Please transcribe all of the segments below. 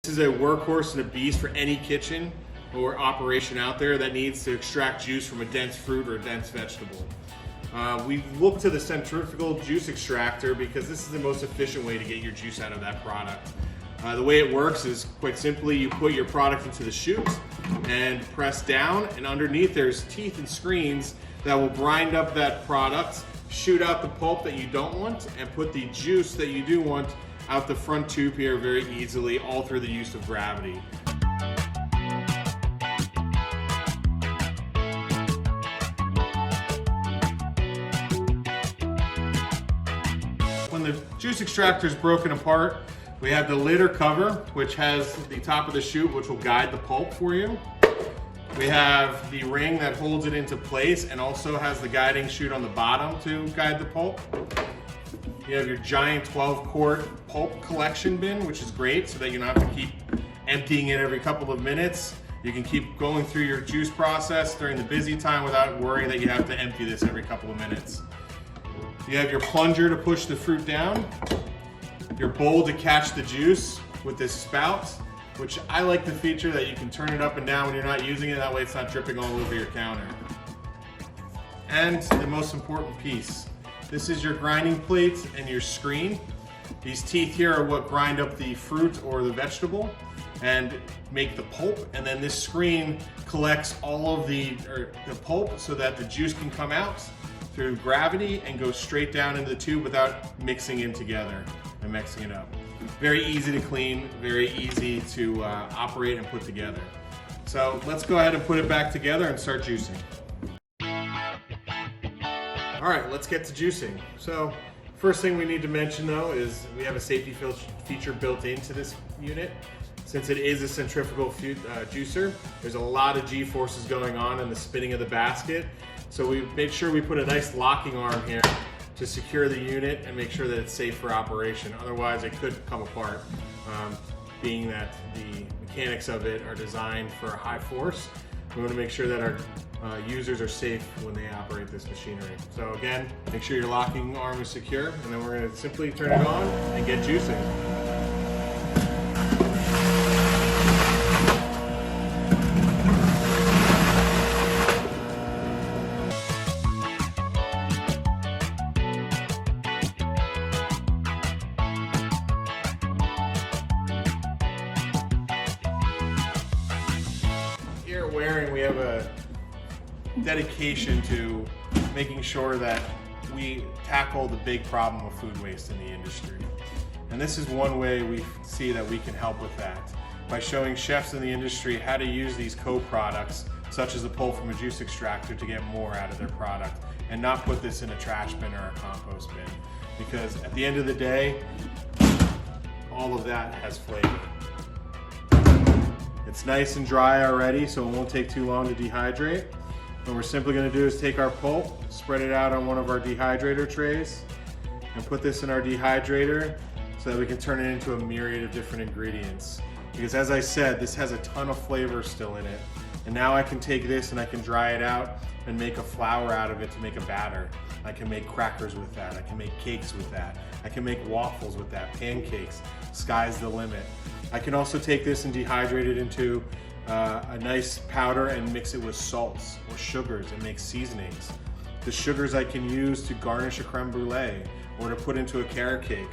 This is a workhorse and a beast for any kitchen or operation out there that needs to extract juice from a dense fruit or a dense vegetable. We look to the centrifugal juice extractor because this is the most efficient way to get your juice out of that product. The way it works is quite simply you put your product into the chute and press down, and underneath there's teeth and screens that will grind up that product, shoot out the pulp that you don't want, and put the juice that you do want out the front tube here very easily, all through the use of gravity. When the juice extractor is broken apart, we have the lid or cover, which has the top of the chute, which will guide the pulp for you. We have the ring that holds it into place and also has the guiding chute on the bottom to guide the pulp. You have your giant 12-quart pulp collection bin, which is great so that you don't have to keep emptying it every couple of minutes. You can keep going through your juice process during the busy time without worrying that you have to empty this every couple of minutes. You have your plunger to push the fruit down, your bowl to catch the juice with this spout, which I like the feature that you can turn it up and down when you're not using it, that way it's not dripping all over your counter. And the most important piece, this is your grinding plate and your screen. These teeth here are what grind up the fruit or the vegetable and make the pulp, and then this screen collects all of the pulp so that the juice can come out through gravity and go straight down into the tube without mixing in together and mixing it up. Very easy to clean, very easy to operate and put together. So let's go ahead and put it back together and start juicing. All right, let's get to juicing. So first thing we need to mention though is we have a safety feature built into this unit. Since it is a centrifugal juicer, there's a lot of G-forces going on in the spinning of the basket. So we made sure we put a nice locking arm here to secure the unit and make sure that it's safe for operation. Otherwise it could come apart, being that the mechanics of it are designed for high force. We want to make sure that our users are safe when they operate this machinery. So again, make sure your locking arm is secure, and then we're going to simply turn it on and get juicing. Here at Waring, we have a dedication to making sure that we tackle the big problem of food waste in the industry. And this is one way we see that we can help with that, by showing chefs in the industry how to use these co-products, such as the pulp from a juice extractor, to get more out of their product and not put this in a trash bin or a compost bin. Because at the end of the day, all of that has flavor. It's nice and dry already, so it won't take too long to dehydrate. What we're simply going to do is take our pulp, spread it out on one of our dehydrator trays, and put this in our dehydrator so that we can turn it into a myriad of different ingredients. Because as I said, this has a ton of flavor still in it. And now I can take this and I can dry it out and make a flour out of it to make a batter. I can make crackers with that. I can make cakes with that. I can make waffles with that, pancakes. Sky's the limit. I can also take this and dehydrate it into a nice powder and mix it with salts or sugars and make seasonings. The sugars I can use to garnish a creme brulee or to put into a carrot cake.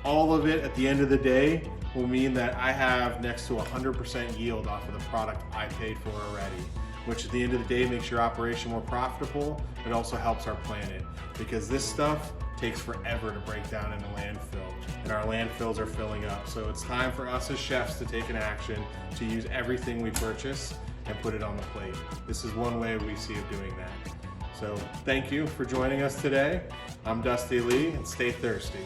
All of it at the end of the day will mean that I have next to 100% yield off of the product I paid for already, which at the end of the day makes your operation more profitable. It also helps our planet, because this stuff takes forever to break down in a landfill, and our landfills are filling up. So it's time for us as chefs to take an action to use everything we purchase and put it on the plate. This is one way we see of doing that. So thank you for joining us today. I'm Dusty Lee, and stay thirsty.